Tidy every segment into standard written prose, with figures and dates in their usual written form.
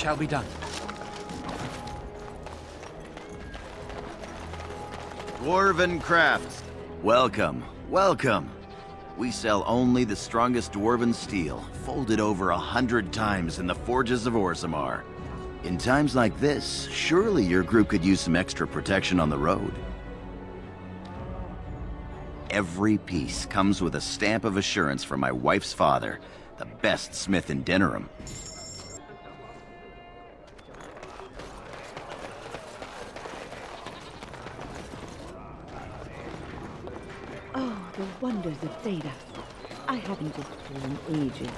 shall be done. Dwarven crafts. Welcome, welcome. We sell only the strongest dwarven steel, folded over 100 times in the forges of Orzammar. In times like this, surely your group could use some extra protection on the road. Every piece comes with a stamp of assurance from my wife's father, the best smith in Denerim. Oh, the wonders of data. I haven't looked through in ages.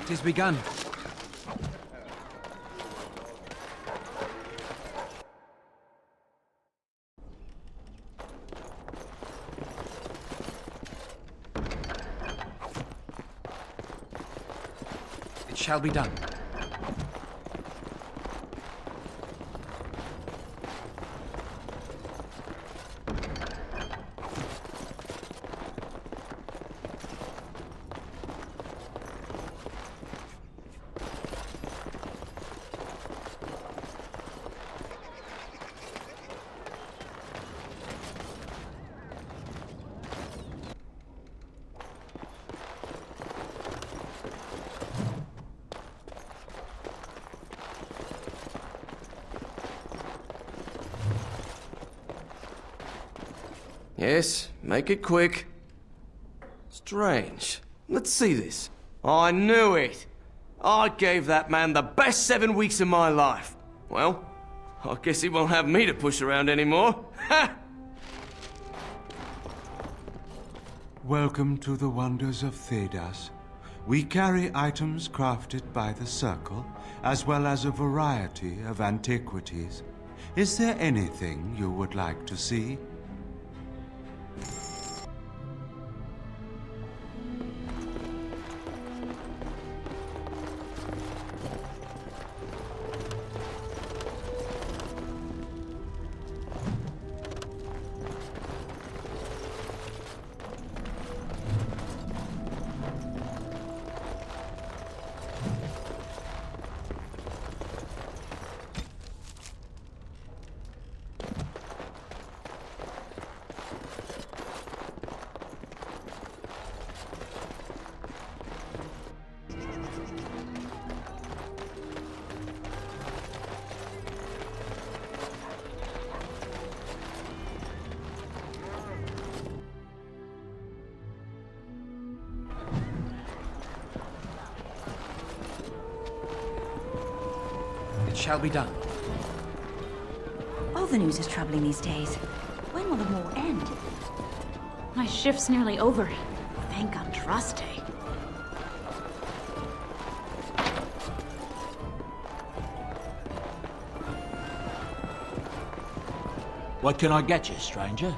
It is begun. It shall be done. Yes, make it quick. Strange. Let's see this. I knew it! I gave that man the best 7 weeks of my life. Well, I guess he won't have me to push around anymore. Ha! Welcome to the wonders of Thedas. We carry items crafted by the Circle, as well as a variety of antiquities. Is there anything you would like to see? It shall be done. All the news is troubling these days. When will the war end? My shift's nearly over. Thank Andraste. What can I get you, stranger?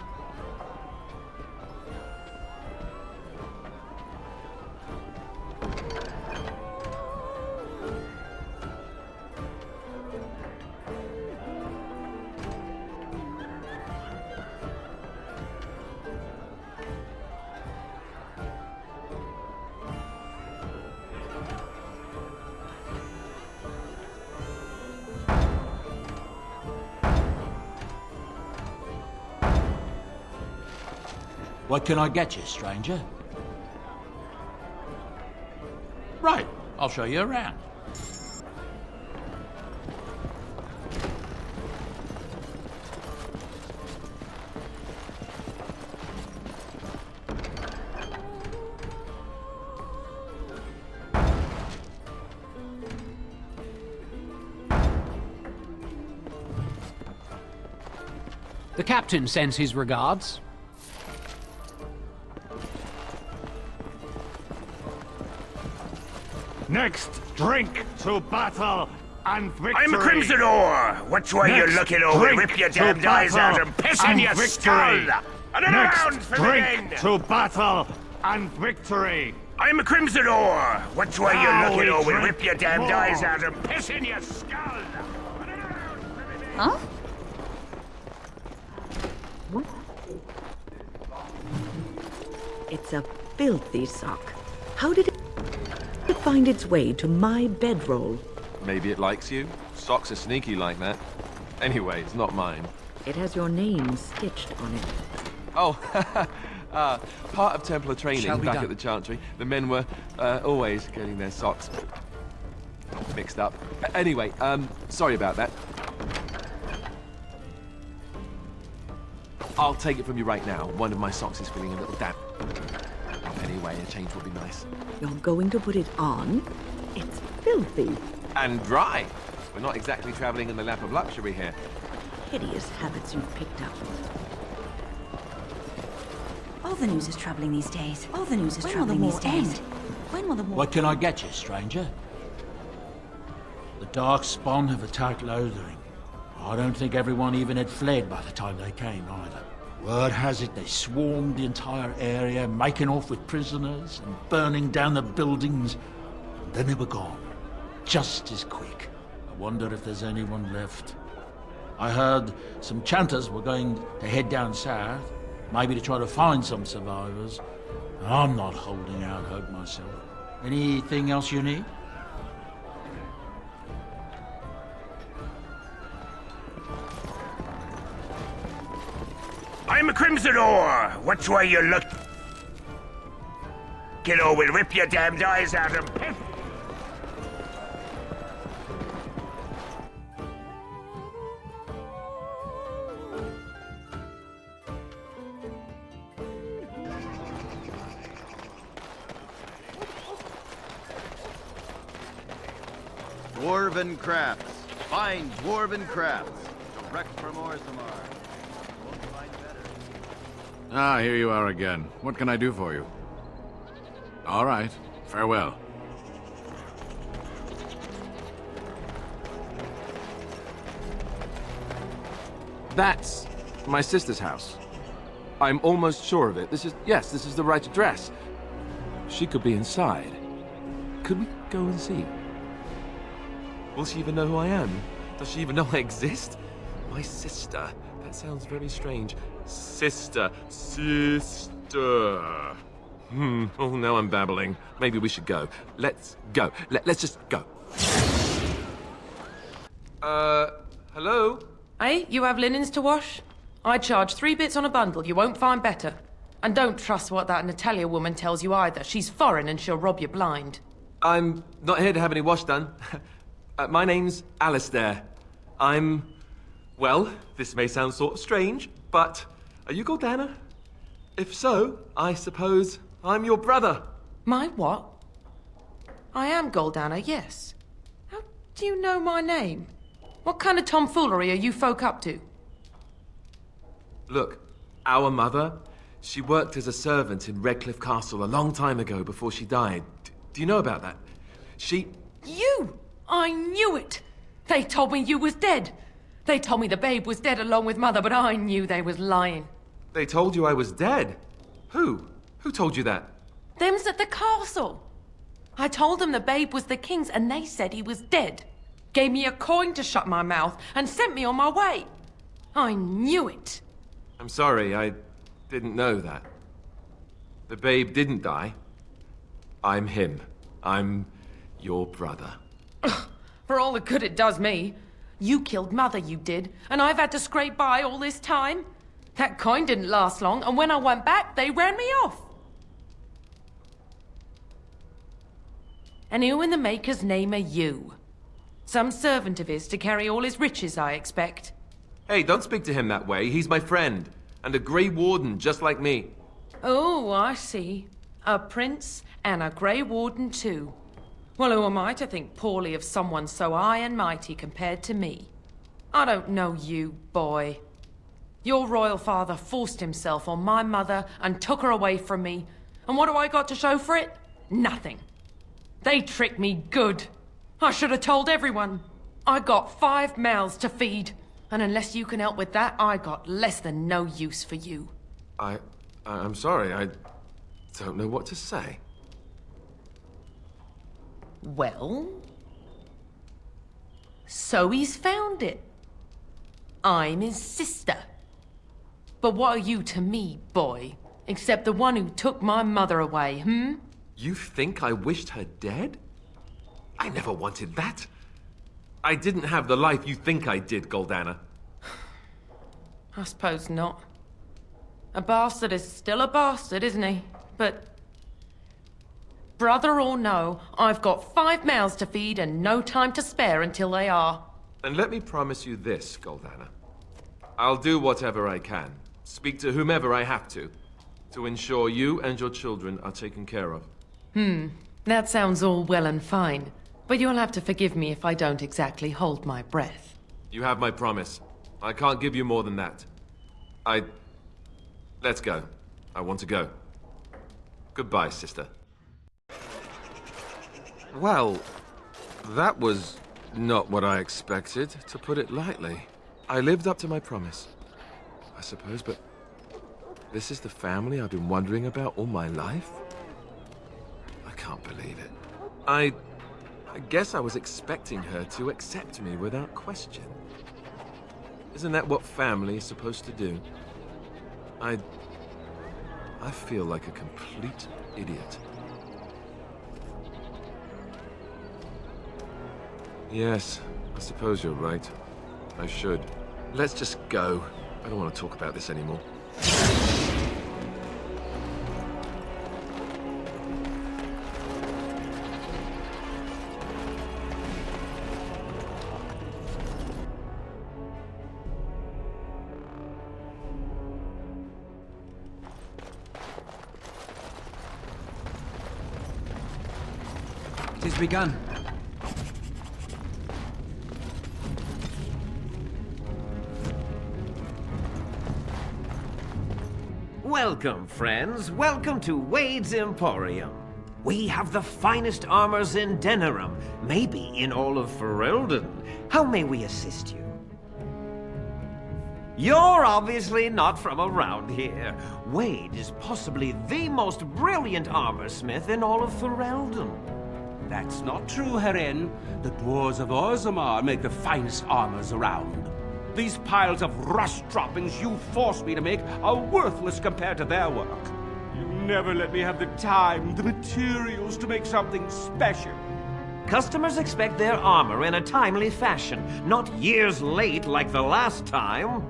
What can I get you, stranger? Right, I'll show you around. The captain sends his regards. Next, drink to battle and victory. I'm a Crimson Ore. Which way you looking over? Rip your damned eyes out and piss in your skull. Another round for the end. To battle and victory. I'm a Crimson Ore. Which way you looking over? Rip your damned eyes out and piss in your skull. Huh? It's a filthy sock. How did it... to find its way to my bedroll. Maybe it likes you. Socks are sneaky like that. Anyway, it's not mine. It has your name stitched on it. Oh, part of Templar training Shall we back done? at the Chantry. The men were always getting their socks mixed up. Anyway, sorry about that. I'll take it from you right now. One of my socks is feeling a little damp. Anyway, a change would be nice. You're going to put it on? It's filthy. And dry. We're not exactly traveling in the lap of luxury here. Hideous habits you've picked up. All the news is troubling these days. All the news is troubling these days. When will the war... What can I get you, stranger? The dark spawn have attacked Lothering. I don't think everyone even had fled by the time they came, either. Word has it they swarmed the entire area, making off with prisoners and burning down the buildings. And then they were gone. Just as quick. I wonder if there's anyone left. I heard some chanters were going to head down south, maybe to try to find some survivors. I'm not holding out hope myself. Anything else you need? I'm a Crimson Ore. Which way you look? Kiddo will rip your damned eyes out and piff. Dwarven crafts. Fine dwarven crafts. Direct from Orzammar. Won't find better. Ah, here you are again. What can I do for you? All right. Farewell. That's my sister's house. I'm almost sure of it. This is the right address. She could be inside. Could we go and see? Will she even know who I am? Does she even know I exist? My sister. That sounds very strange. Sister. Oh, now I'm babbling. Maybe we should go. Let's go. Let's just go. Hello? Hey, you have linens to wash? I charge 3 bits on a bundle. You won't find better. And don't trust what that Natalia woman tells you either. She's foreign and she'll rob you blind. I'm not here to have any wash done. My name's Alistair. Well, this may sound sort of strange, but are you Gordana? If so, I suppose I'm your brother. My what? I am Goldana, yes. How do you know my name? What kind of tomfoolery are you folk up to? Look, our mother, she worked as a servant in Redcliffe Castle a long time ago before she died. Do you know about that? You! I knew it! They told me you was dead. They told me the babe was dead along with mother, but I knew they was lying. They told you I was dead? Who? Who told you that? Them's at the castle. I told them the babe was the king's and they said he was dead. Gave me a coin to shut my mouth and sent me on my way. I knew it. I'm sorry, I didn't know that. The babe didn't die. I'm him. I'm your brother. For all the good it does me. You killed mother, you did, and I've had to scrape by all this time. That coin didn't last long, and when I went back, they ran me off. And who in the maker's name are you? Some servant of his to carry all his riches, I expect. Hey, don't speak to him that way. He's my friend, and a Grey Warden just like me. Oh, I see. A prince and a Grey Warden too. Well, who am I to think poorly of someone so high and mighty compared to me? I don't know you, boy. Your royal father forced himself on my mother and took her away from me. And what do I got to show for it? Nothing. They tricked me good. I should have told everyone. I got 5 mouths to feed. And unless you can help with that, I got less than no use for you. I'm sorry, I don't know what to say. Well? So he's found it. I'm his sister. But what are you to me, boy? Except the one who took my mother away, You think I wished her dead? I never wanted that. I didn't have the life you think I did, Goldana. I suppose not. A bastard is still a bastard, isn't he? But... brother or no, I've got 5 mouths to feed and no time to spare until they are. And let me promise you this, Goldana. I'll do whatever I can, speak to whomever I have to ensure you and your children are taken care of. That sounds all well and fine. But you'll have to forgive me if I don't exactly hold my breath. You have my promise. I can't give you more than that. Let's go. I want to go. Goodbye, sister. Well, that was not what I expected, to put it lightly. I lived up to my promise, I suppose, but this is the family I've been wondering about all my life? I can't believe it. I guess I was expecting her to accept me without question. Isn't that what family is supposed to do? I feel like a complete idiot. Yes, I suppose you're right. I should. Let's just go. I don't want to talk about this anymore. It has begun. Welcome, friends. Welcome to Wade's Emporium. We have the finest armors in Denerim, maybe in all of Ferelden. How may we assist you? You're obviously not from around here. Wade is possibly the most brilliant armorsmith in all of Ferelden. That's not true, Herin. The dwarves of Orzammar make the finest armors around. These piles of rust droppings you forced me to make are worthless compared to their work. You never let me have the time, the materials to make something special. Customers expect their armor in a timely fashion, not years late like the last time.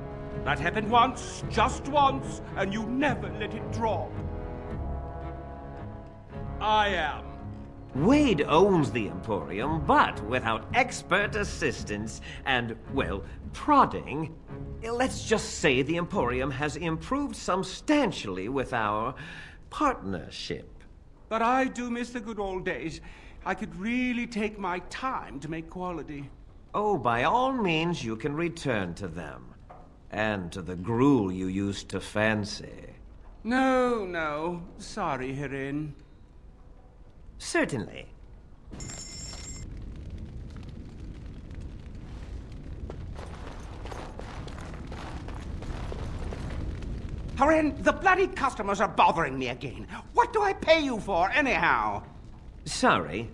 That happened once, just once, and you never let it drop. I am. Wade owns the Emporium, but without expert assistance and, well, prodding, let's just say the Emporium has improved substantially with our partnership. But I do miss the good old days. I could really take my time to make quality. Oh, by all means, you can return to them. And to the gruel you used to fancy. No. Sorry, Herin. Certainly. Herin, the bloody customers are bothering me again. What do I pay you for, anyhow? Sorry.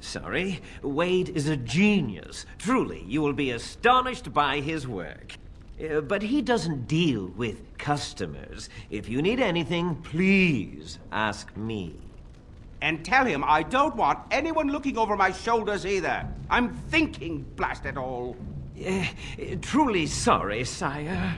Wade is a genius. Truly, you will be astonished by his work. But he doesn't deal with customers. If you need anything, please ask me. And tell him I don't want anyone looking over my shoulders either. I'm thinking, blast it all. Truly sorry, sire.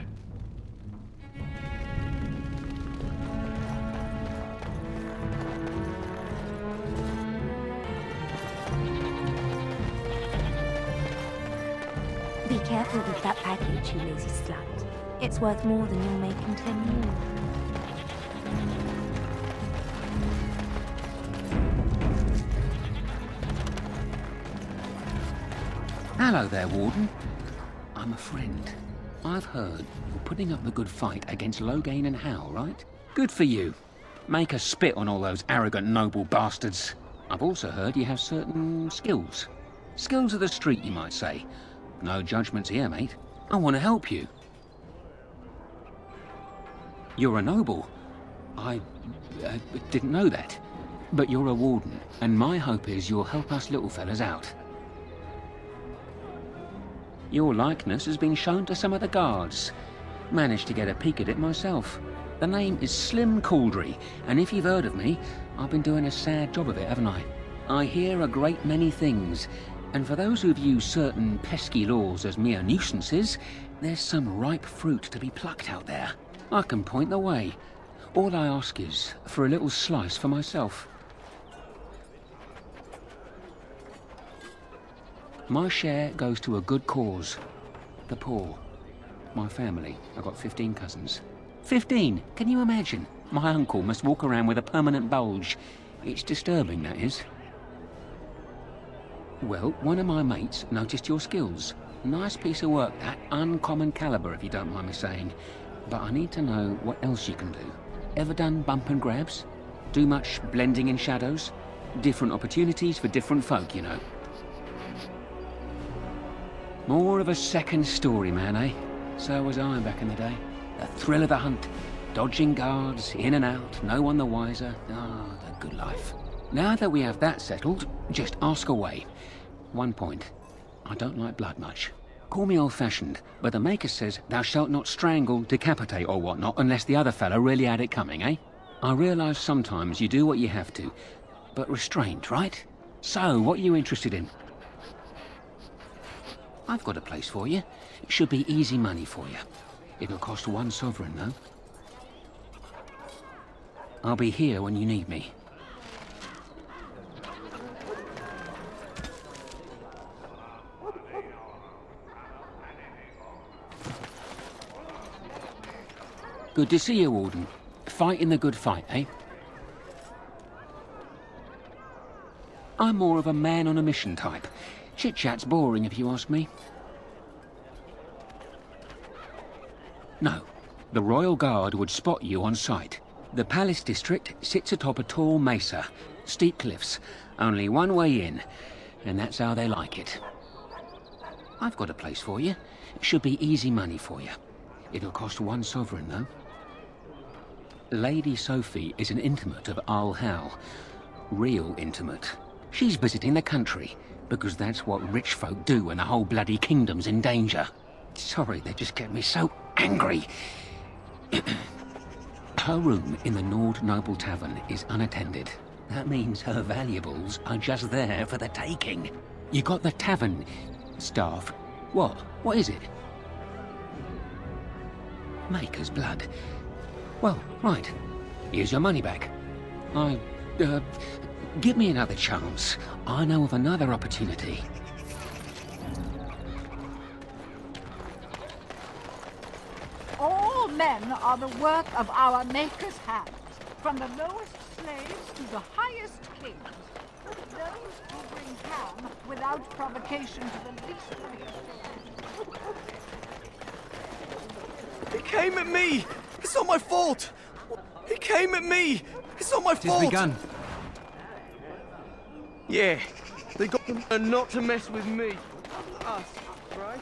Be careful with that package, you lazy slut. It's worth more than you'll make in 10 years. Hello there, Warden. I'm a friend. I've heard you're putting up the good fight against Loghain and Howe, right? Good for you. Make a spit on all those arrogant noble bastards. I've also heard you have certain skills. Skills of the street, you might say. No judgments here, mate. I want to help you. You're a noble. I didn't know that. But you're a warden, and my hope is you'll help us little fellas out. Your likeness has been shown to some of the guards. Managed to get a peek at it myself. The name is Slim Cauldry, and if you've heard of me, I've been doing a sad job of it, haven't I? I hear a great many things, and for those who view certain pesky laws as mere nuisances, there's some ripe fruit to be plucked out there. I can point the way. All I ask is for a little slice for myself. My share goes to a good cause. The poor. My family. I've got 15 cousins. 15! Can you imagine? My uncle must walk around with a permanent bulge. It's disturbing, that is. Well, one of my mates noticed your skills. Nice piece of work, that. Uncommon caliber, if you don't mind me saying. But I need to know what else you can do. Ever done bump and grabs? Do much blending in shadows? Different opportunities for different folk, you know. More of a second story man, eh? So was I back in the day. The thrill of the hunt. Dodging guards, in and out, no one the wiser. Ah, the good life. Now that we have that settled, just ask away. One point. I don't like blood much. Call me old-fashioned, but the Maker says thou shalt not strangle, decapitate or whatnot unless the other fella really had it coming, eh? I realise sometimes you do what you have to, but restrained, right? So, what are you interested in? I've got a place for you. It should be easy money for you. It'll cost 1 sovereign, though. I'll be here when you need me. Good to see you, Warden. Fighting the good fight, eh? I'm more of a man on a mission type. Chit-chat's boring, if you ask me. No. The Royal Guard would spot you on sight. The Palace District sits atop a tall mesa. Steep cliffs. Only one way in. And that's how they like it. I've got a place for you. It should be easy money for you. It'll cost 1 sovereign, though. Lady Sophie is an intimate of Al Hal. Real intimate. She's visiting the country, because that's what rich folk do when the whole bloody kingdom's in danger. Sorry, they just get me so angry. Her room in the Nord Noble Tavern is unattended. That means her valuables are just there for the taking. You got the tavern staff. What? What is it? Maker's blood. Well, right. Here's your money back. Give me another chance. I know of another opportunity. All men are the work of our Maker's hands, from the lowest slaves to the highest kings. Those who bring harm without provocation to the least fear. He came at me! It's not my fault! He came at me! It's not my fault! It's begun. Yeah, they got them not to mess with me. Us, right?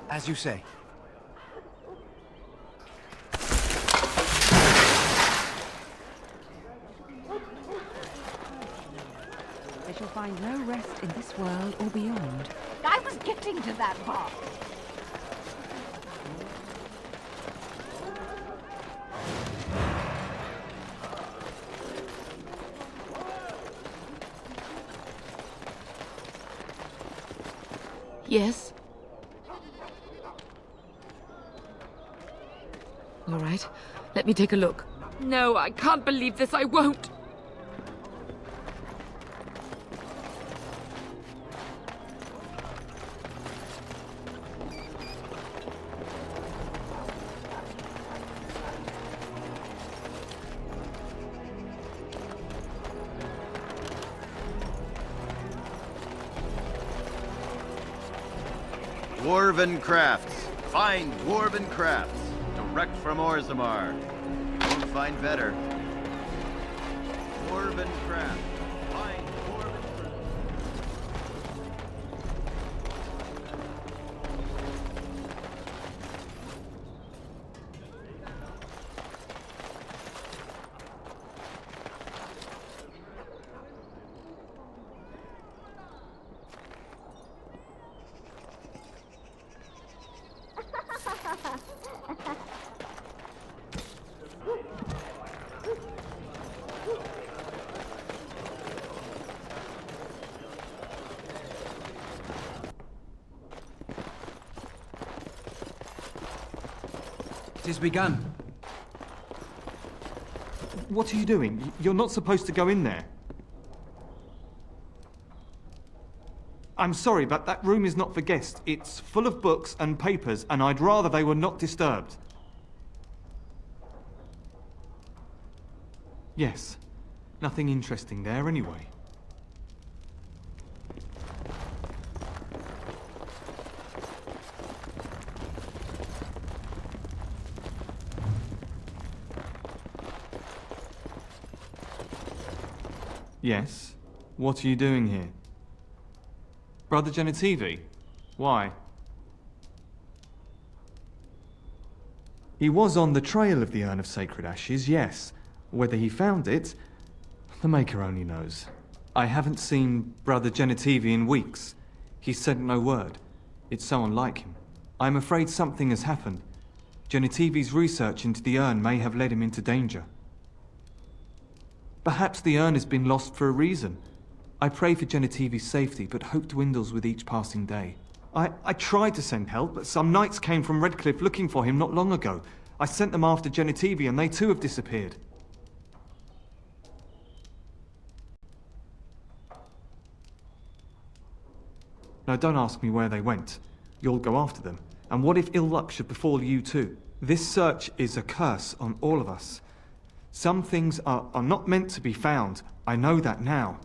As you say. They shall find no rest in this world or beyond. I was getting to that part. Yes? All right, let me take a look. No, I can't believe this. I won't. Dwarven crafts. Find dwarven crafts. Direct from Orzammar. Won't find better. Dwarven crafts. Find dwarven crafts. It has begun. What are you doing? You're not supposed to go in there. I'm sorry, but that room is not for guests. It's full of books and papers, and I'd rather they were not disturbed. Yes. Nothing interesting there anyway. Yes? What are you doing here? Brother Genitivi? Why? He was on the trail of the Urn of Sacred Ashes, yes. Whether he found it, the Maker only knows. I haven't seen Brother Genitivi in weeks. He said no word. It's so unlike him. I'm afraid something has happened. Genitivi's research into the urn may have led him into danger. Perhaps the urn has been lost for a reason. I pray for Genitivi's safety, but hope dwindles with each passing day. I tried to send help, but some knights came from Redcliffe looking for him not long ago. I sent them after Genitivi, and they too have disappeared. No, don't ask me where they went. You'll go after them. And what if ill luck should befall you too? This search is a curse on all of us. Some things are not meant to be found. I know that now.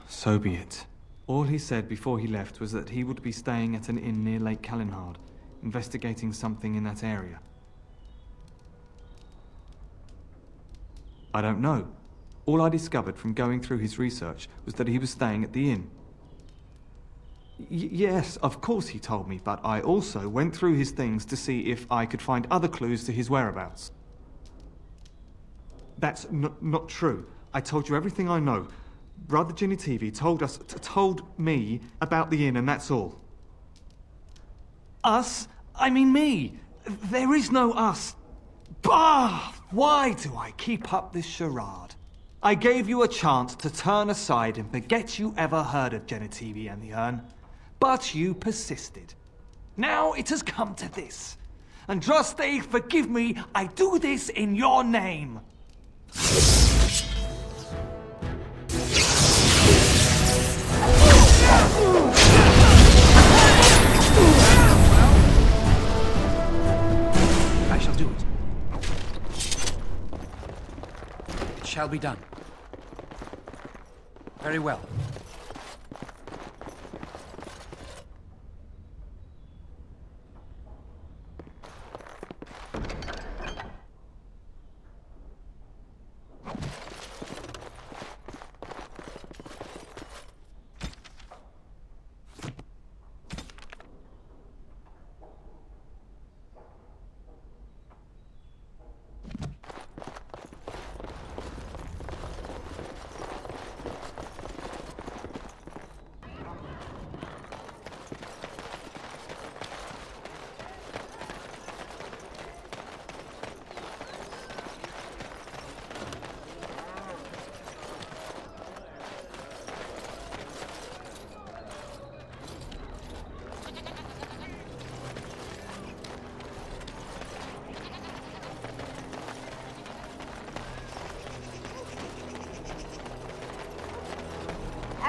So be it. All he said before he left was that he would be staying at an inn near Lake Callinhard, investigating something in that area. I don't know. All I discovered from going through his research was that he was staying at the inn. Yes, of course he told me, but I also went through his things to see if I could find other clues to his whereabouts. That's not true. I told you everything I know. Brother Genitivi told me about the inn, and that's all. Us? I mean me. There is no us. Bah! Why do I keep up this charade? I gave you a chance to turn aside and forget you ever heard of Genitivi and the urn. But you persisted. Now it has come to this. Andraste, forgive me, I do this in your name. I shall do it. It shall be done. Very well.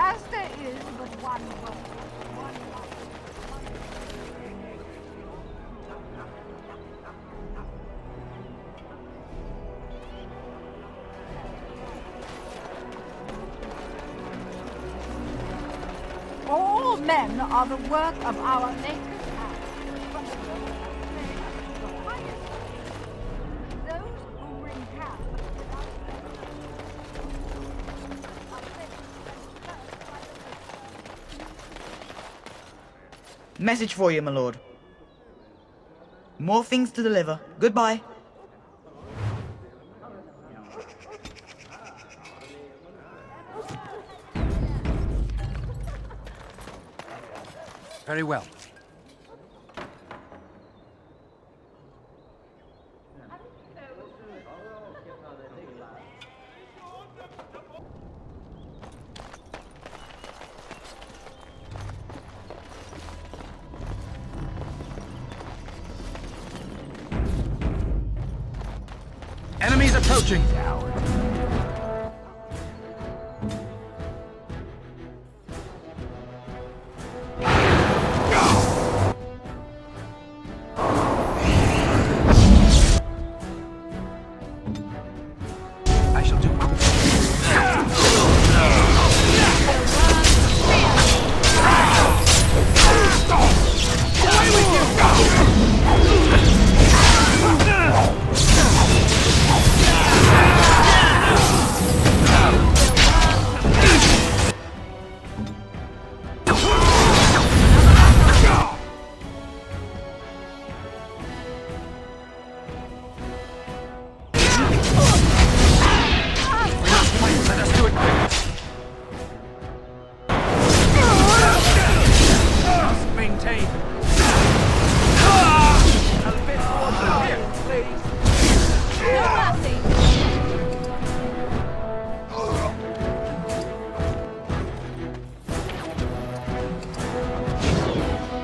As there is but one world, one life. All men are the work of our Maker's hand, from the lowest slave to the highest king. Those who bring calm without Message for you, my lord. More things to deliver. Goodbye. Very well. approaching! I shall do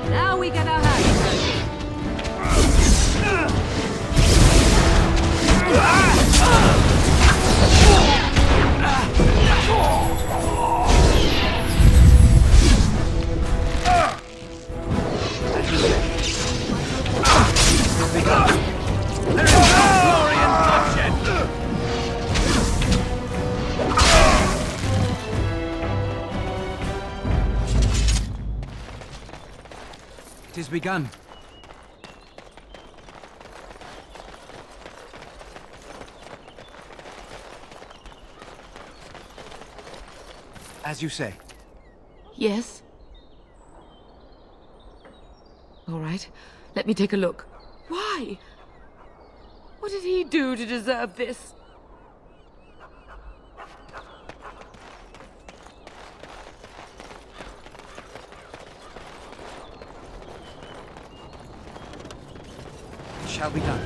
Now we get our hands dirty. There is no glory in bloodshed! It is begun. As you say. Yes? All right, let me take a look. Why? What did he do to deserve this? It shall be done.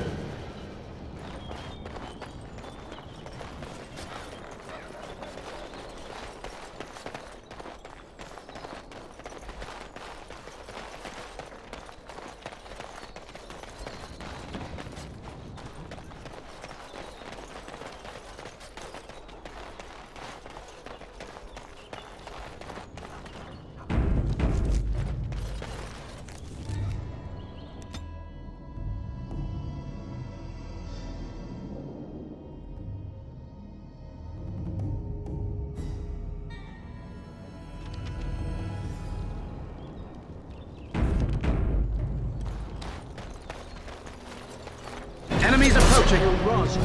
Enemies approaching! Let's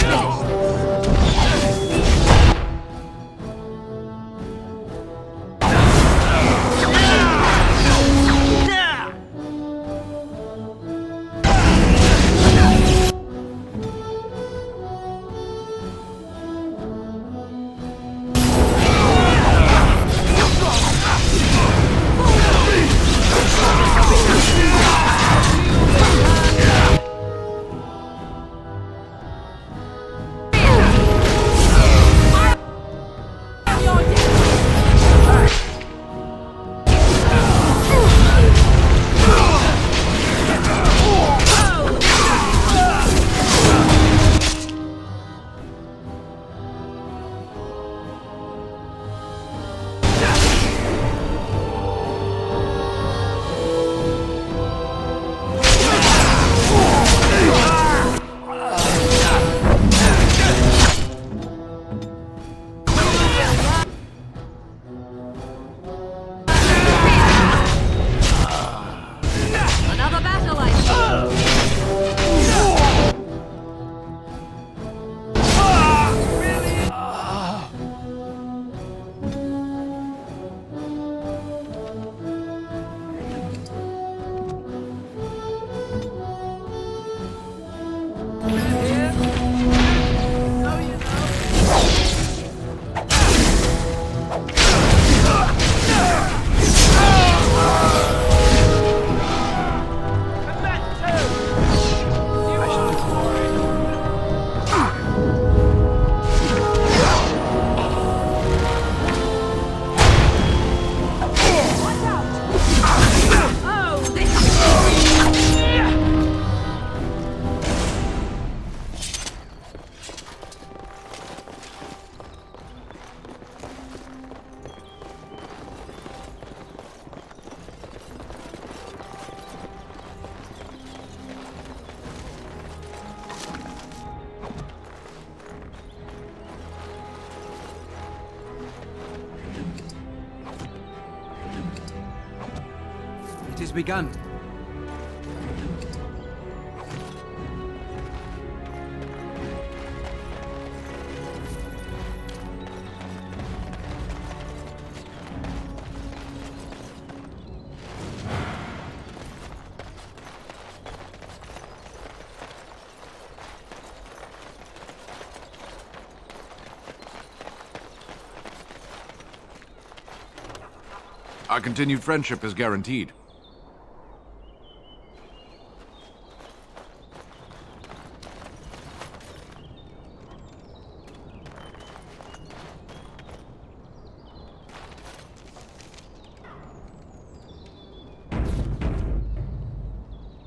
finish has begun. Our continued friendship is guaranteed.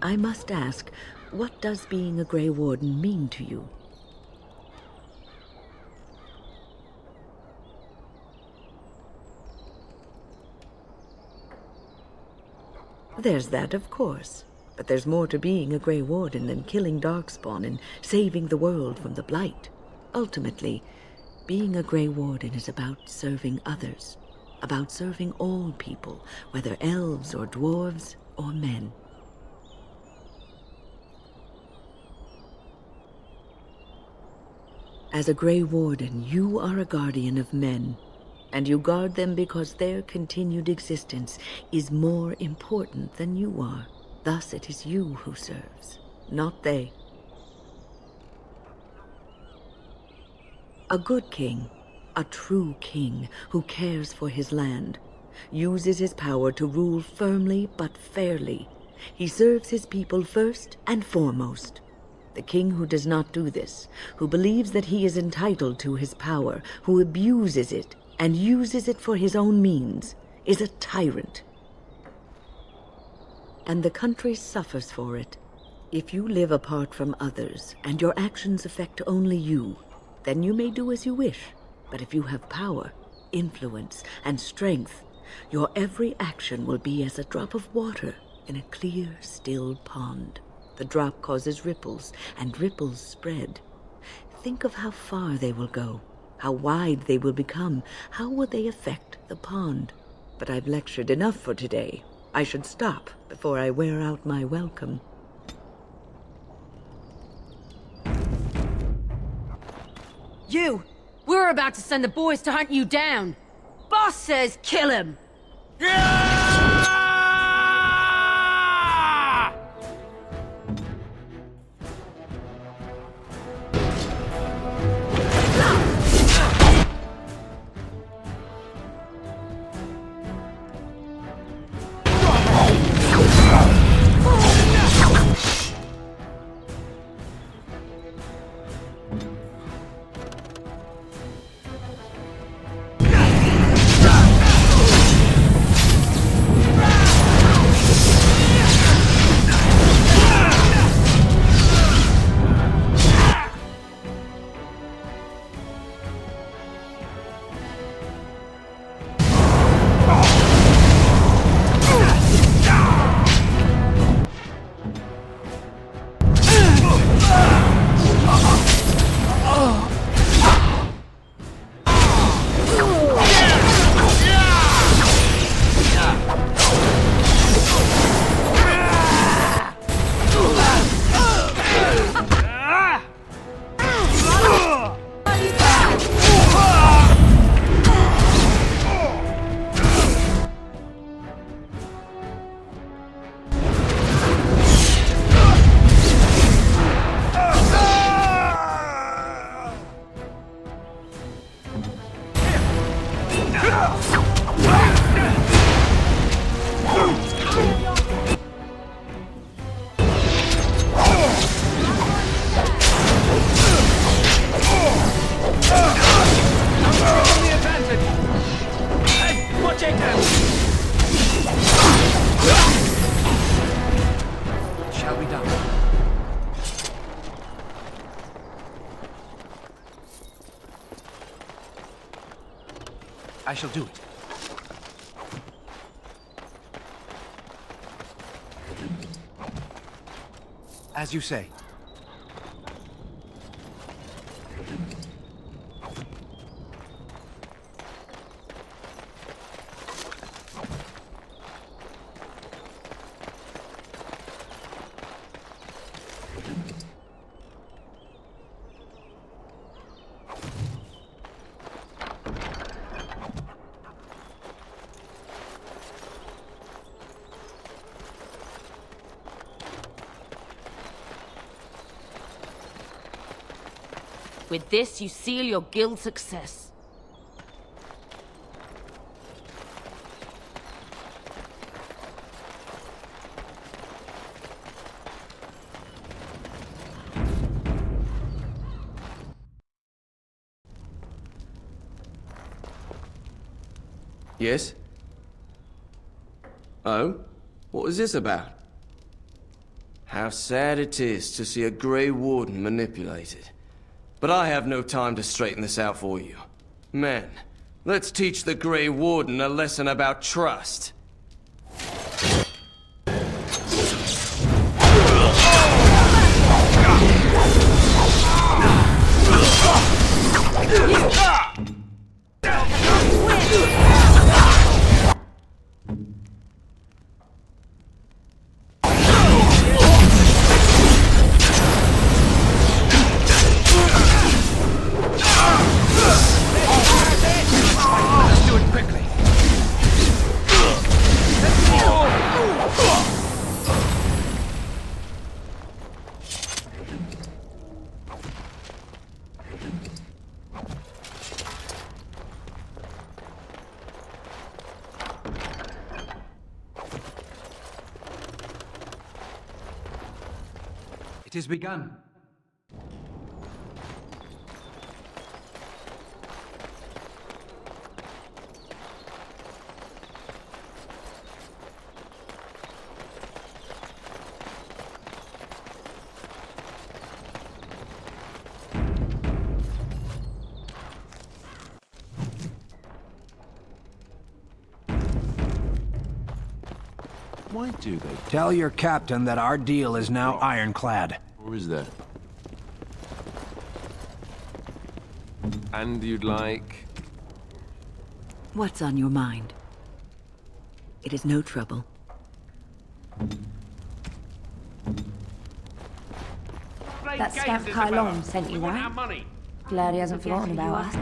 I must ask, what does being a Grey Warden mean to you? There's that, of course. But there's more to being a Grey Warden than killing Darkspawn and saving the world from the Blight. Ultimately, being a Grey Warden is about serving others. About serving all people, whether elves or dwarves or men. As a Grey Warden, you are a guardian of men. And you guard them because their continued existence is more important than you are. Thus it is you who serves, not they. A good king, a true king who cares for his land, uses his power to rule firmly but fairly. He serves his people first and foremost. The king who does not do this, who believes that he is entitled to his power, who abuses it, and uses it for his own means, is a tyrant. And the country suffers for it. If you live apart from others, and your actions affect only you, then you may do as you wish. But if you have power, influence, and strength, your every action will be as a drop of water in a clear, still pond. The drop causes ripples, and ripples spread. Think of how far they will go. How wide they will become. How will they affect the pond? But I've lectured enough for today. I should stop before I wear out my welcome. You! We're about to send the boys to hunt you down. Boss says kill him! Shall be done. I shall do it. As you say. With this, you seal your guild's success. Yes? Oh? What is this about? How sad it is to see a Grey Warden manipulated. But I have no time to straighten this out for you. Men, let's teach the Grey Warden a lesson about trust. Let's do it quickly. It is begun. Why do they? Tell your captain that our deal is now ironclad. Or is that? And you'd like... What's on your mind? It is no trouble. That scamp Kylon sent you, right? Glad he hasn't forgotten about us.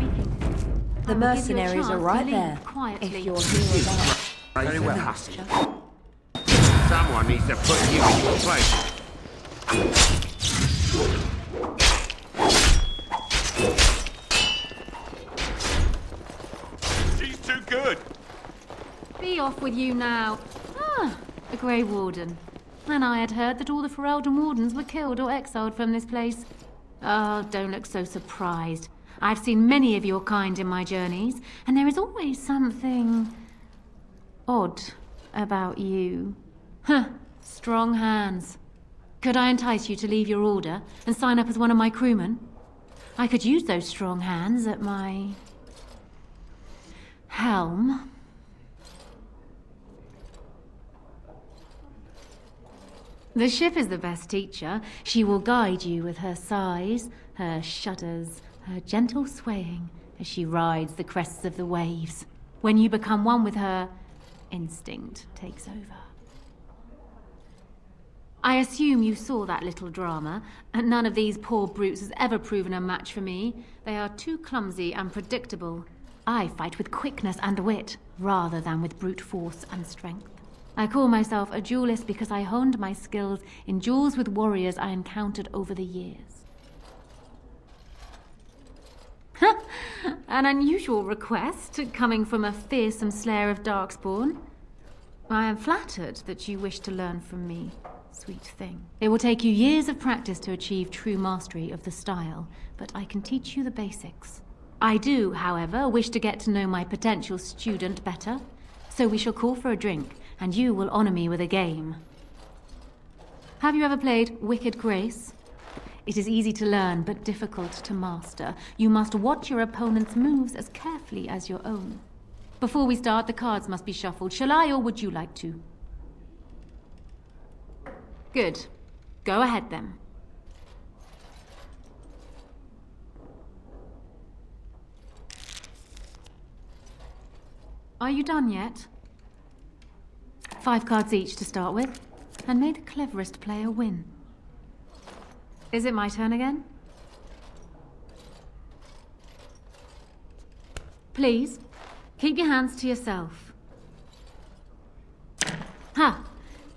The mercenaries are right there. If you're here about. Very well, Hussy. Someone needs to put you in your place. She's too good. Be off with you now. Ah, a Grey Warden. And I had heard that all the Ferelden Wardens were killed or exiled from this place. Oh, don't look so surprised. I've seen many of your kind in my journeys, and there is always something... odd about you. Huh, strong hands. Could I entice you to leave your order and sign up as one of my crewmen? I could use those strong hands at my... helm. The ship is the best teacher. She will guide you with her sighs, her shudders, her gentle swaying as she rides the crests of the waves. When you become one with her, instinct takes over. I assume you saw that little drama, and none of these poor brutes has ever proven a match for me. They are too clumsy and predictable. I fight with quickness and wit, rather than with brute force and strength. I call myself a duelist because I honed my skills in duels with warriors I encountered over the years. An unusual request, coming from a fearsome slayer of Darkspawn. I am flattered that you wish to learn from me, sweet thing. It will take you years of practice to achieve true mastery of the style, but I can teach you the basics. I do, however, wish to get to know my potential student better, so we shall call for a drink, and you will honor me with a game. Have you ever played Wicked Grace? It is easy to learn, but difficult to master. You must watch your opponent's moves as carefully as your own. Before we start, the cards must be shuffled. Shall I, or would you like to? Good. Go ahead, then. Are you done yet? 5 cards each to start with, and may the cleverest player win. Is it my turn again? Please, keep your hands to yourself. Ha!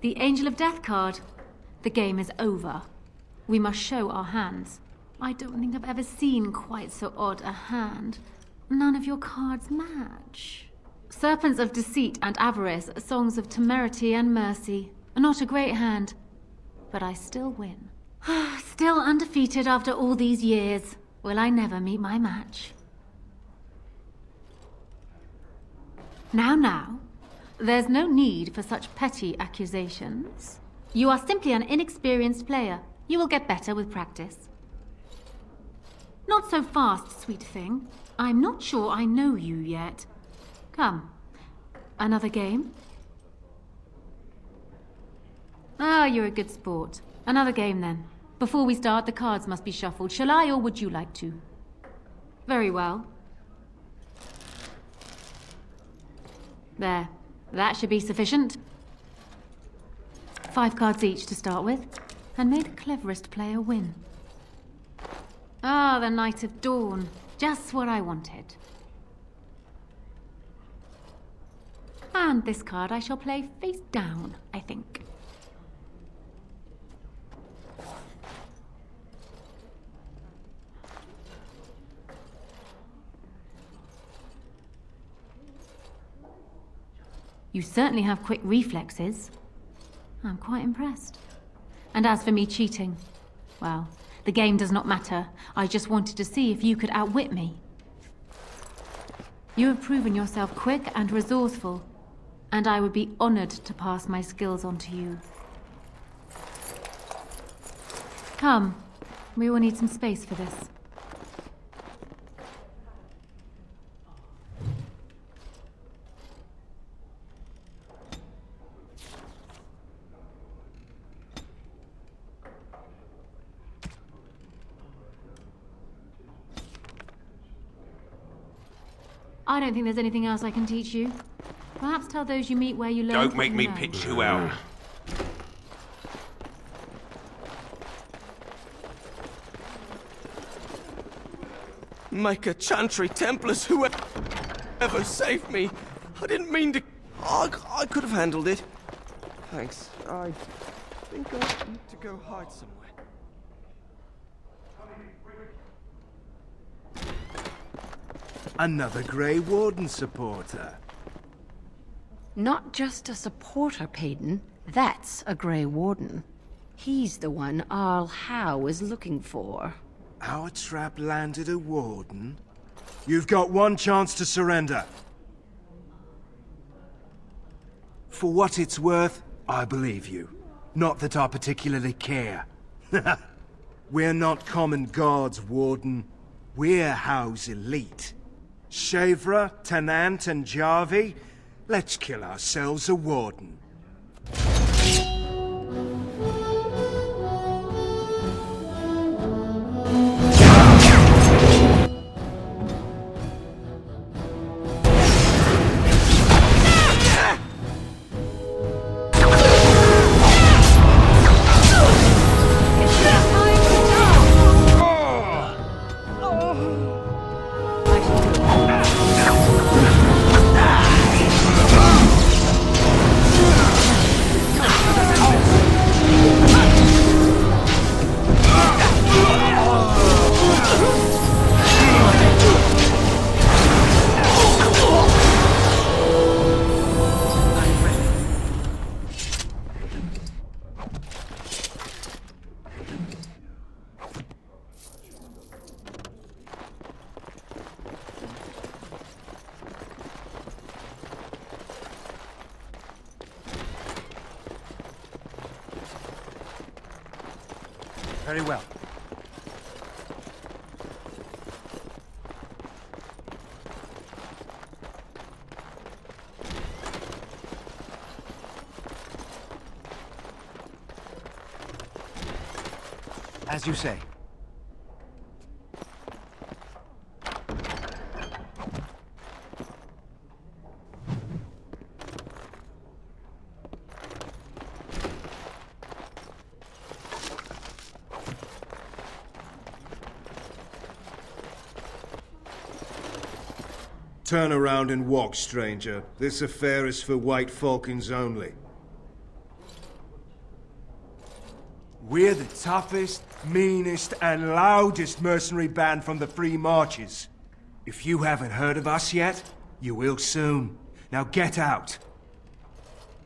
The Angel of Death card. The game is over. We must show our hands. I don't think I've ever seen quite so odd a hand. None of your cards match. Serpents of Deceit and Avarice, Songs of Temerity and Mercy. Not a great hand, but I still win. Still undefeated after all these years. Will I never meet my match? Now, there's no need for such petty accusations. You are simply an inexperienced player. You will get better with practice. Not so fast, sweet thing. I'm not sure I know you yet. Come. Another game? Ah, you're a good sport. Another game then. Before we start, the cards must be shuffled. Shall I, or would you like to? Very well. There. That should be sufficient. 5 cards each to start with. And may the cleverest player win. Ah, the Knight of Dawn. Just what I wanted. And this card I shall play face down, I think. You certainly have quick reflexes. I'm quite impressed. And as for me cheating, well, the game does not matter. I just wanted to see if you could outwit me. You have proven yourself quick and resourceful, and I would be honored to pass my skills on to you. Come, we will need some space for this. I don't think there's anything else I can teach you. Perhaps tell those you meet where you learn. Don't make me pitch you out. Maker, Chantry, Templars, whoever saved me. I didn't mean to... I could have handled it. Thanks. I think I need to go hide somewhere. Another Grey Warden supporter. Not just a supporter, Payton. That's a Grey Warden. He's the one Arl Howe is looking for. Our trap landed a Warden? You've got one chance to surrender. For what it's worth, I believe you. Not that I particularly care. We're not common guards, Warden. We're Howe's elite. Shavra, Tennant, and Jarvie, let's kill ourselves a Warden. Very well. As you say. Turn around and walk, stranger. This affair is for White Falcons only. We're the toughest, meanest, and loudest mercenary band from the Free Marches. If you haven't heard of us yet, you will soon. Now get out.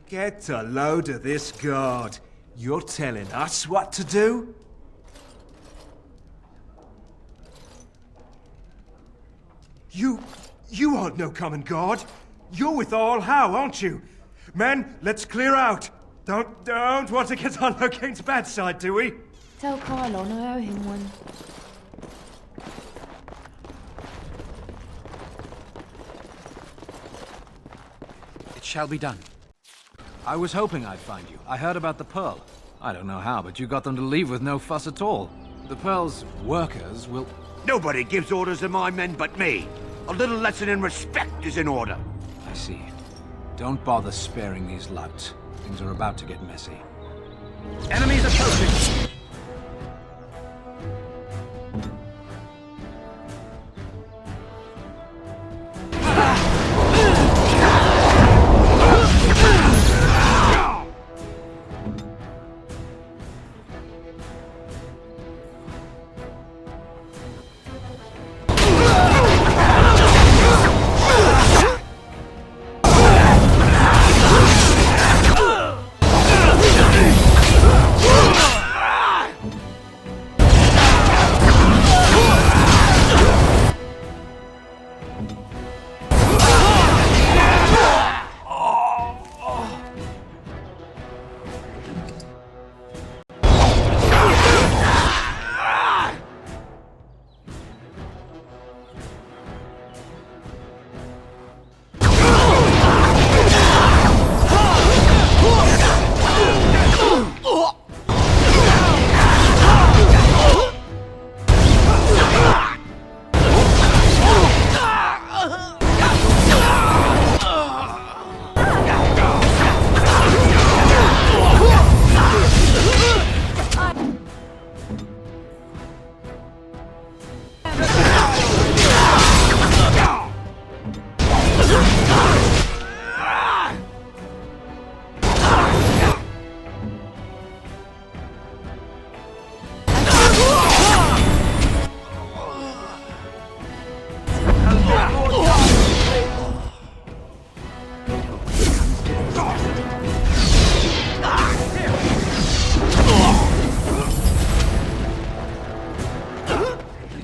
Get a load of this guard. You're telling us what to do? You aren't no common guard. You're with All How, aren't you? Men, let's clear out. Don't want to get on Logain's bad side, do we? Tell Kylon I owe him one. It shall be done. I was hoping I'd find you. I heard about the Pearl. I don't know how, but you got them to leave with no fuss at all. The Pearl's workers will... Nobody gives orders to my men but me. A little lesson in respect is in order. I see. Don't bother sparing these louts. Things are about to get messy. Enemies approaching!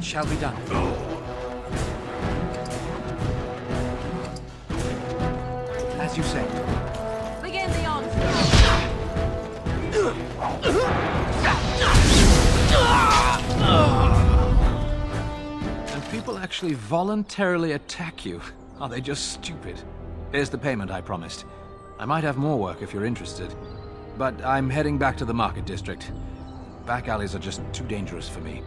Shall be done. As you say. Begin the onslaught. And people actually voluntarily attack you. Are they just stupid? Here's the payment I promised. I might have more work if you're interested. But I'm heading back to the market district. Back alleys are just too dangerous for me.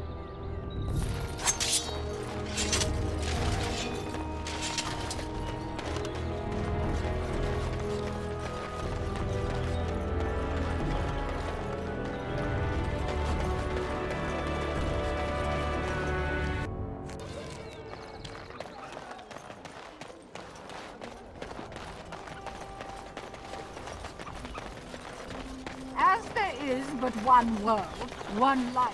As there is but one world, one life,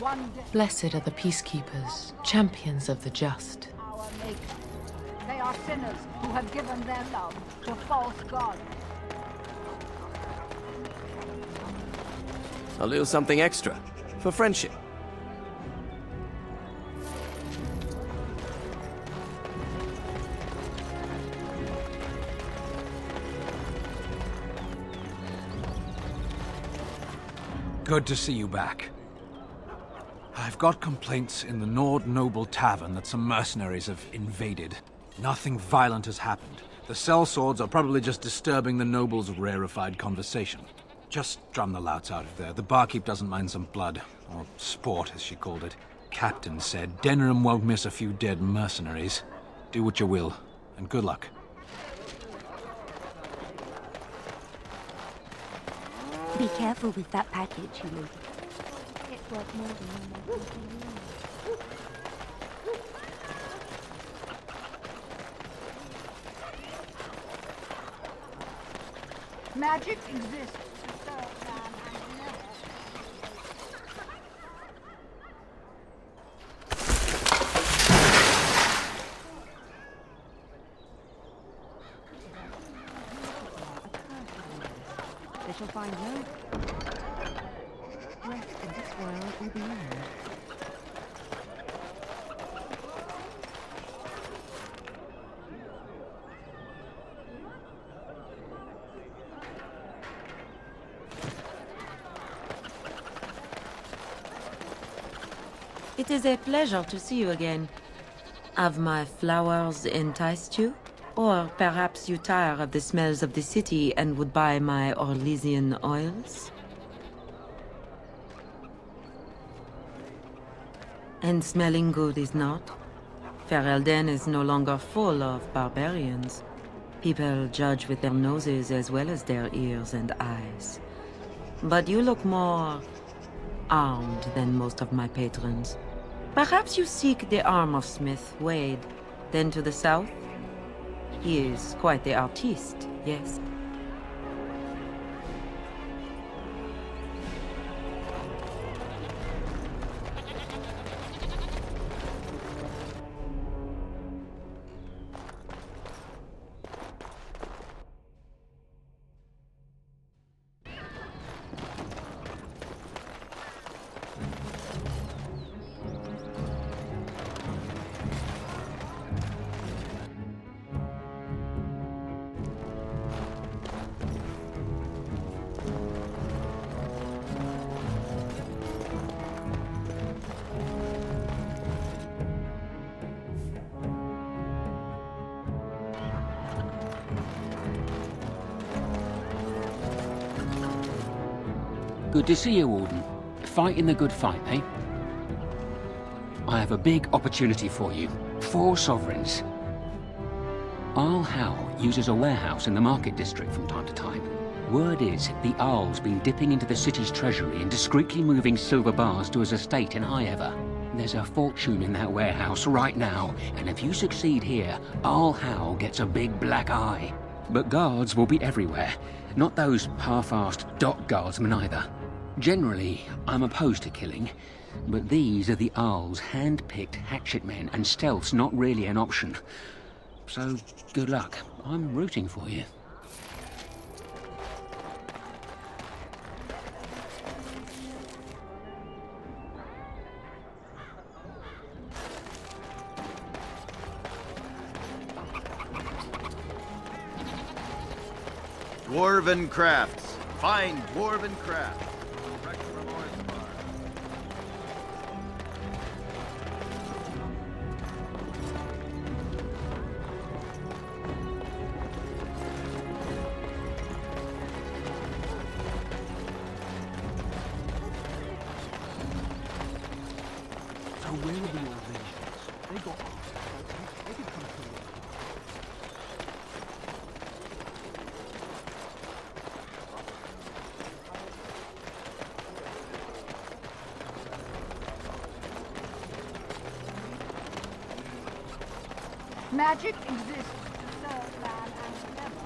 one death. Blessed are the peacekeepers, champions of the just. Our makers. They are sinners who have given their love to false gods. A little something extra for friendship. Good to see you back. I've got complaints in the Nord Noble Tavern that some mercenaries have invaded. Nothing violent has happened. The sellswords are probably just disturbing the nobles' rarefied conversation. Just drum the louts out of there. The barkeep doesn't mind some blood. Or sport, as she called it. Captain said Denham won't miss a few dead mercenaries. Do what you will, and good luck. Be careful with that package, you lady. It's worth more than you know. Magic exists to serve man and never find no rest in this world or beyond. It is a pleasure to see you again. Have my flowers enticed you? Or perhaps you tire of the smells of the city and would buy my Orlesian oils? And smelling good is not? Ferelden is no longer full of barbarians. People judge with their noses as well as their ears and eyes. But you look more armed than most of my patrons. Perhaps you seek the armor smith, Wade. Then to the south? He is quite the artiste, yes. Good to see you, Warden. Fighting the good fight, eh? I have a big opportunity for you. 4 sovereigns. Arl Howe uses a warehouse in the market district from time to time. Word is, the Arl's been dipping into the city's treasury and discreetly moving silver bars to his estate in Highever. There's a fortune in that warehouse right now, and if you succeed here, Arl Howe gets a big black eye. But guards will be everywhere. Not those half-assed dock guardsmen either. Generally, I'm opposed to killing, but these are the Arl's hand-picked hatchetmen, and stealth's not really an option. So, good luck. I'm rooting for you. Dwarven crafts. Find dwarven crafts. Direct from Orzammar. So where are the Orlesians? They got off. They could come through. Magic exists to serve man and never.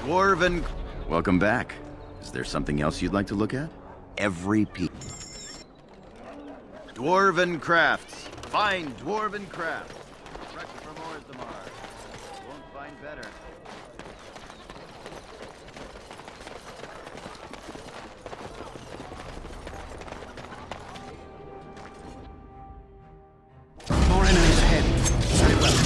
Dwarven... Welcome back. Is there something else you'd like to look at? Every piece. Dwarven crafts. Find dwarven crafts. Direct from Orzammar. Won't find better. More enemies ahead. Very well.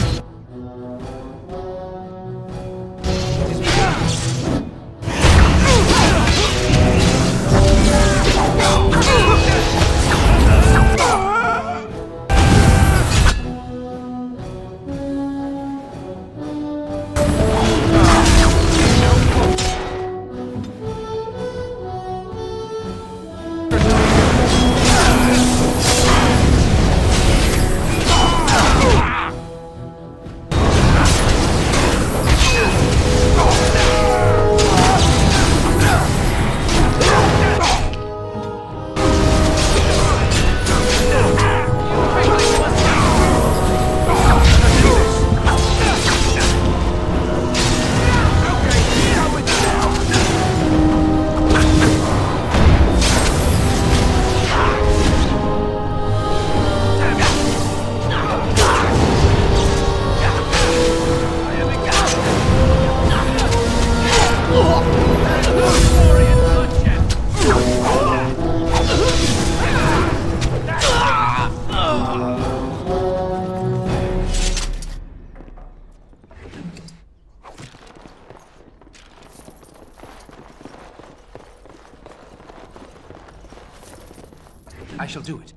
I shall do it.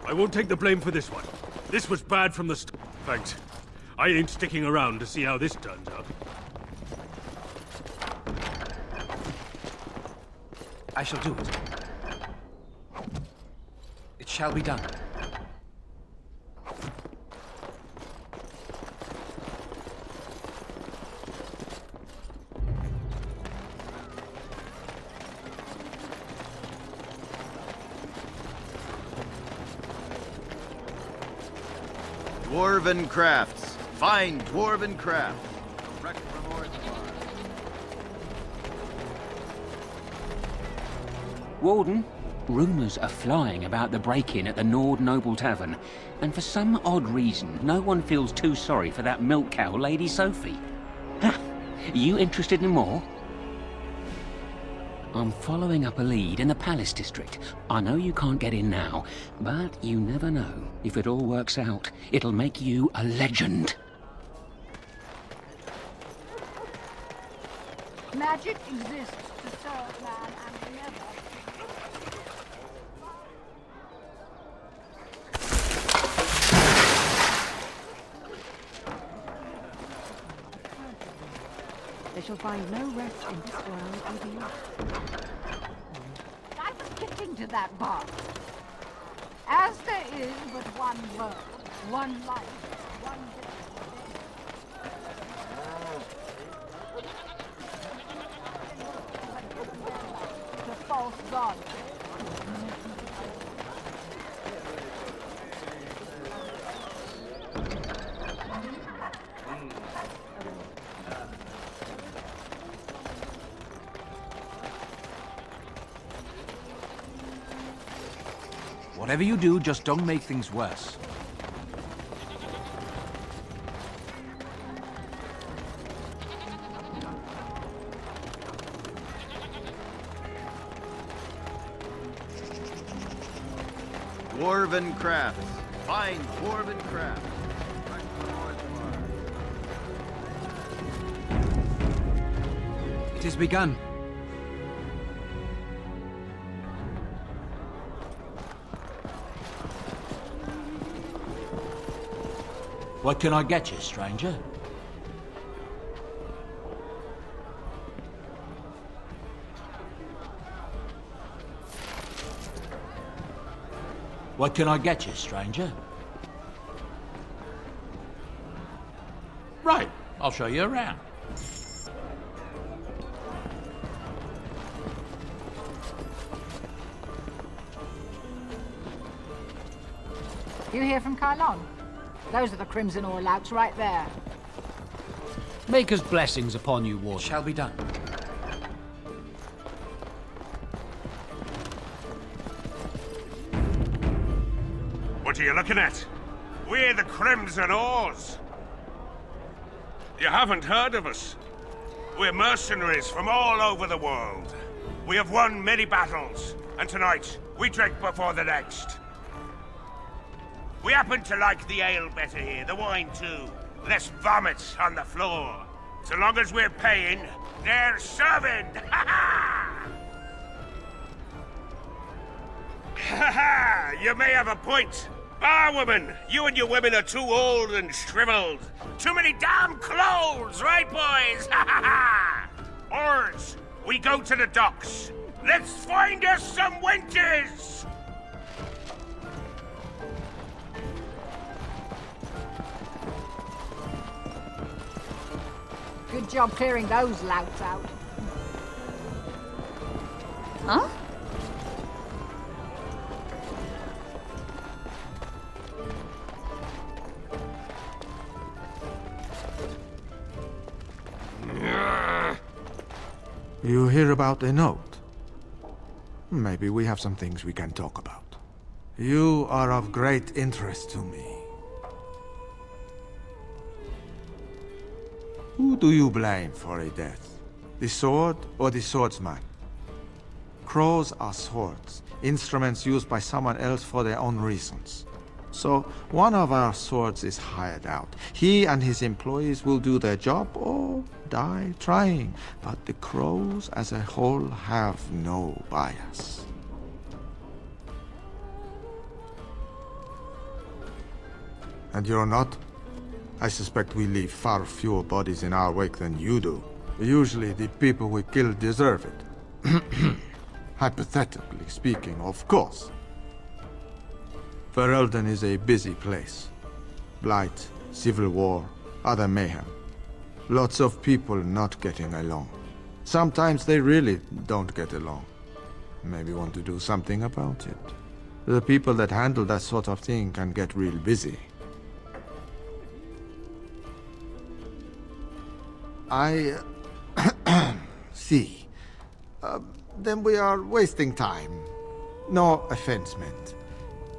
I won't take the blame for this one. This was bad from the start. Thanks. I ain't sticking around to see how this turns out. I shall do it. It shall be done. Dwarven crafts. Fine dwarven crafts. Direct from Orzammar. Warden, rumours are flying about the break-in at the Nord Noble Tavern, and for some odd reason, no one feels too sorry for that milk cow, Lady Sophie. Ha! You interested in more? I'm following up a lead in the Palace District. I know you can't get in now, but you never know. If it all works out, it'll make you a legend. Magic exists to serve man and never. They shall find no rest in this world or beyond. I was getting to that part. As there is but one world, one life, one death. The false god. Whatever you do, just don't make things worse. Dwarven crafts. Fine dwarven crafts. Direct from Orzammar. It is begun. What can I get you, stranger? What can I get you, stranger? Right, I'll show you around. You hear from Kylon? Those are the Crimson Oil louts right there. Maker's blessings upon you, Warden. Shall be done. What are you looking at? We're the Crimson Oars. You haven't heard of us. We're mercenaries from all over the world. We have won many battles, and tonight we drink before the next. We happen to like the ale better here, the wine too. Less vomit on the floor. So long as we're paying, they're serving! Ha ha! Ha ha! You may have a point. Barwoman, you and your women are too old and shriveled. Too many damn clothes, right boys? Ha ha ha! Oars, we go to the docks. Let's find us some wenches! Good job clearing those louts out. Huh? You hear about a note? Maybe we have some things we can talk about. You are of great interest to me. Who do you blame for a death? The sword or the swordsman? Crows are swords, instruments used by someone else for their own reasons. So, one of our swords is hired out. He and his employees will do their job or die trying. But the crows as a whole have no bias. And you're not? I suspect we leave far fewer bodies in our wake than you do. Usually the people we kill deserve it. Hypothetically speaking, of course. Ferelden is a busy place. Blight, civil war, other mayhem. Lots of people not getting along. Sometimes they really don't get along. Maybe want to do something about it. The people that handle that sort of thing can get real busy. I see. Then we are wasting time. No offense meant.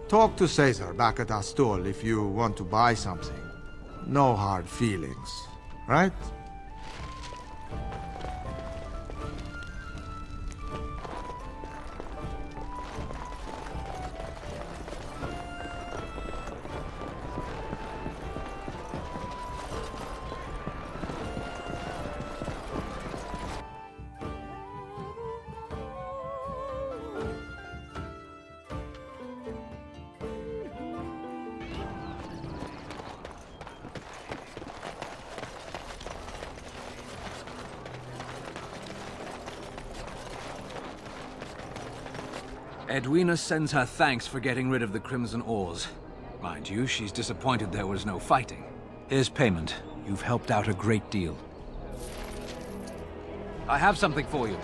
Talk to Caesar back at our stall if you want to buy something. No hard feelings, right? Edwina sends her thanks for getting rid of the Crimson Oars. Mind you, she's disappointed there was no fighting. Here's payment. You've helped out a great deal. I have something for you.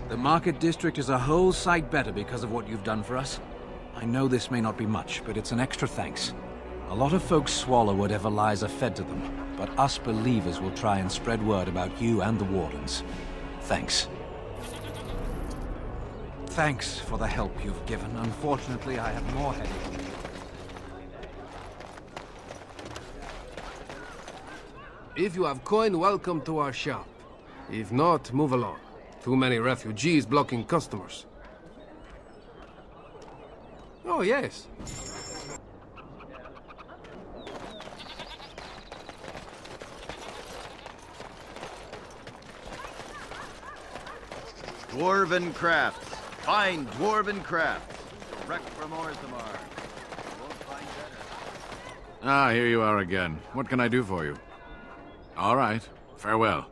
The Market District is a whole sight better because of what you've done for us. I know this may not be much, but it's an extra thanks. A lot of folks swallow whatever lies are fed to them, but us believers will try and spread word about you and the Wardens. Thanks. Thanks for the help you've given. Unfortunately, I have more headaches. If you have coin, welcome to our shop. If not, move along. Too many refugees blocking customers. Oh, yes. Dwarven crafts. Fine dwarven crafts. Direct from Orthamar. Won't find better. Ah, here you are again. What can I do for you? All right. Farewell.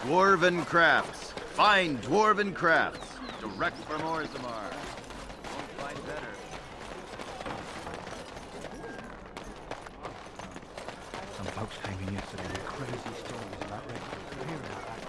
Dwarven crafts. Fine dwarven crafts. Direct from Orthamar. Won't find better. Some folks came in yesterday with crazy stories about refugees. Hear about that.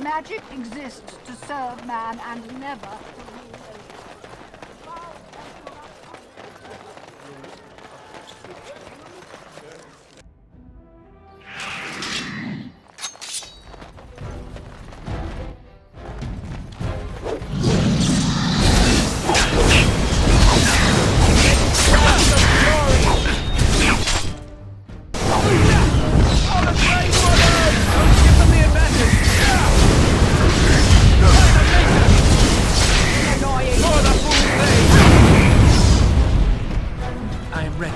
Magic exists to serve man and never to rule over. I am ready.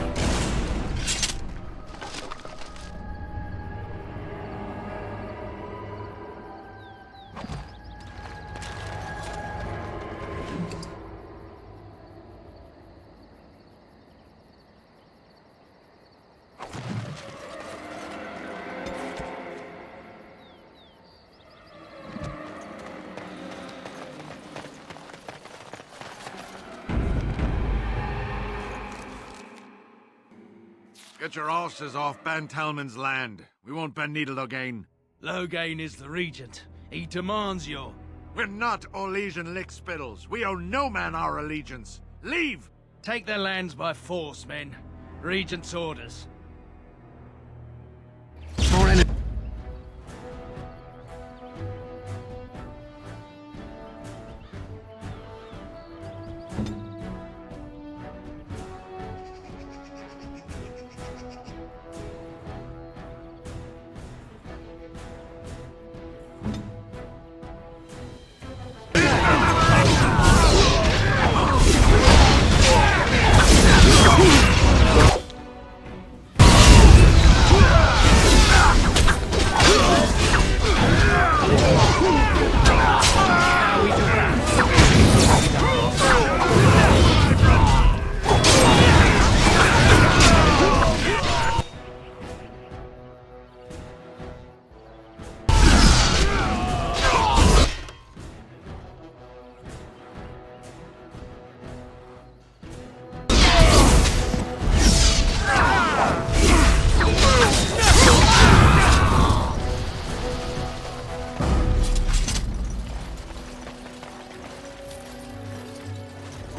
Get your horses off Ban Talman's land. We won't bend needle again. Loghain is the regent. He demands your... We're not Orlesian lickspittles. We owe no man our allegiance. Leave! Take their lands by force, men. Regent's orders.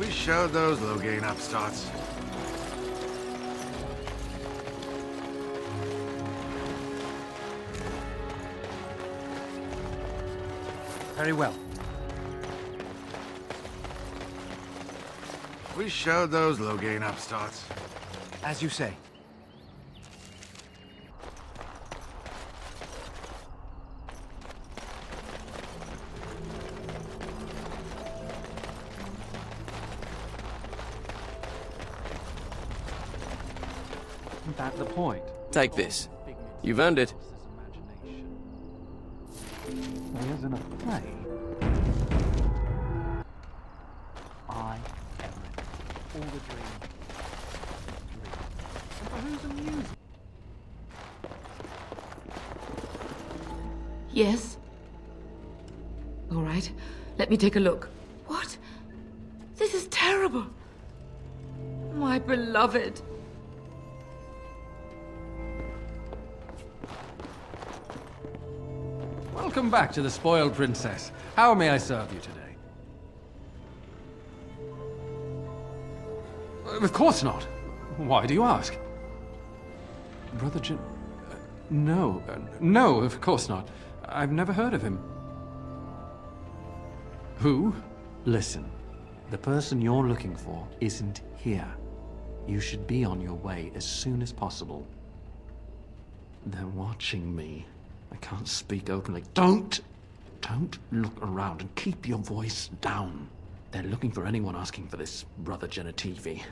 We showed those low-gain upstarts. Very well. We showed those low-gain upstarts. As you say. Isn't that the point? Take this. You've earned it. There's in a play. I am it. All the dreams. And for whose amusement? Yes? All right, let me take a look. What? This is terrible. My beloved. Welcome back to the Spoiled Princess. How may I serve you today? Of course not. Why do you ask? Brother Jin... no. No, of course not. I've never heard of him. Who? Listen. The person you're looking for isn't here. You should be on your way as soon as possible. They're watching me. I can't speak openly. Don't look around and keep your voice down. They're looking for anyone asking for this Brother Genitivi.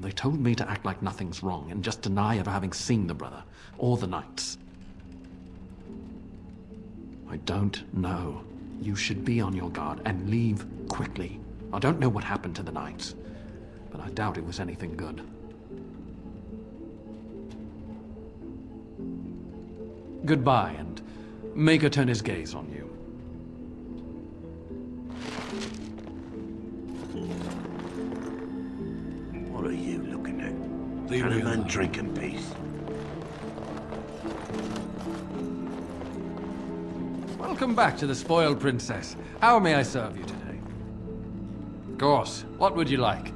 They told me to act like nothing's wrong and just deny ever having seen the brother or the knights. I don't know. You should be on your guard and leave quickly. I don't know what happened to the knights, but I doubt it was anything good. Goodbye, and make her turn his gaze on you. What are you looking at? Can a man drink in peace? Welcome back to the Spoiled Princess. How may I serve you today? Of course. What would you like?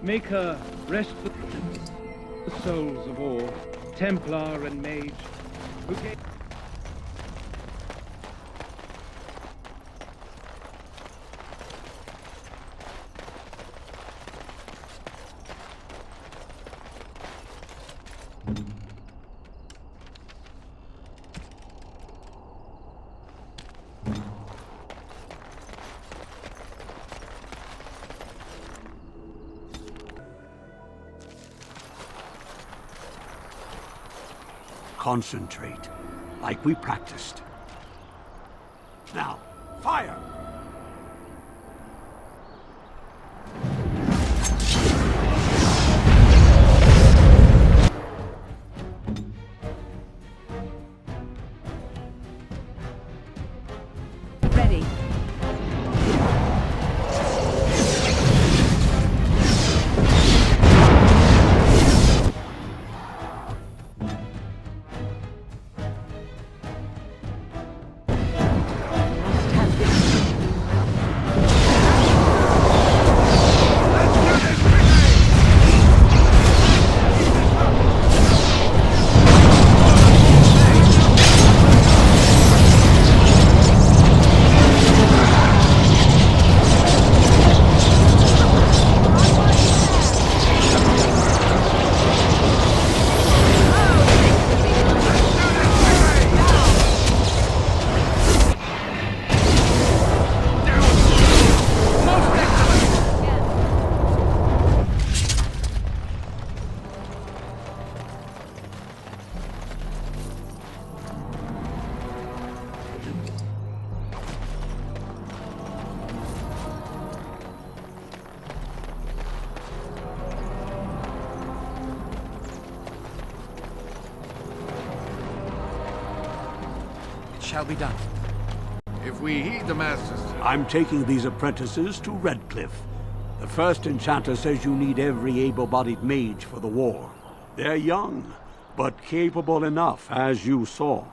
Make her rest the souls of all, Templar and Mage, who gave... Concentrate, like we practiced. Now, fire! Ready. shall be done? If we heed the Master's... I'm taking these apprentices to Redcliffe. The first enchanter says you need every able-bodied mage for the war. They're young, but capable enough, as you saw.